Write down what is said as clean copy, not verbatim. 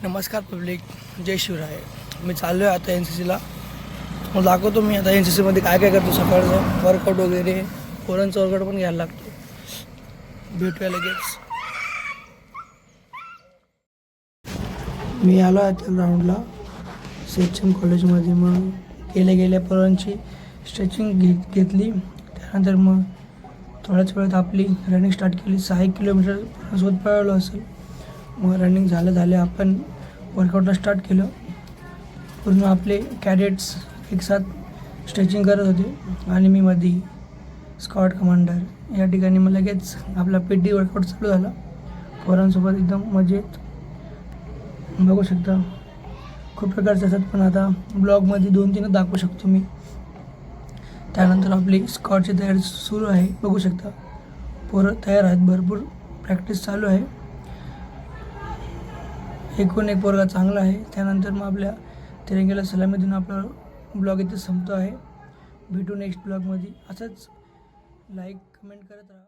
नमस्कार पब्लिक, जय शिवराय. मी चाललो आहे आता NCCला. मग दाखवतो मी आता NCCमध्ये काय काय करतो. सकाळचं वर्कआउट वगैरे, पोरांचं वर्कआउट पण घ्यायला लागतो. भेटूया लगेच. मी आलो आहे त्या ग्राउंडला CHM कॉलेजमध्ये. मग गेल्या पोरांची स्ट्रेचिंग घेतली. त्यानंतर मग थोड्याच वेळात आपली रनिंग स्टार्ट केली. 6 किलोमीटर सोबत पळालो असेल. मग रनिंग झालं आपण वर्कआउटला स्टार्ट केलं. पूर्ण आपले कॅडेट्स एकसाथ स्ट्रेचिंग करत होते आणि मी मध्ये स्क्वॉट कमांडर या ठिकाणी मग लगेच आपला PT वर्कआउट चालू झाला. पोरांसोबत एकदम मजेत. बघू शकता खूप प्रकारचे असतात, पण आता ब्लॉगमध्ये 2-3 दाखवू शकतो मी. त्यानंतर आपली स्क्वॉटची तयारी सुरू आहे. बघू शकता पोरं तयार आहेत, भरपूर प्रॅक्टिस चालू आहे. एकूण एक पोरगा चांगला आहे. त्यानंतर मग आपल्या तिरंग्याला सलामी देऊन आपला ब्लॉग इथे संपतो आहे. भेटू नेक्स्ट ब्लॉगमध्ये. असंच लाईक कमेंट करत राहा.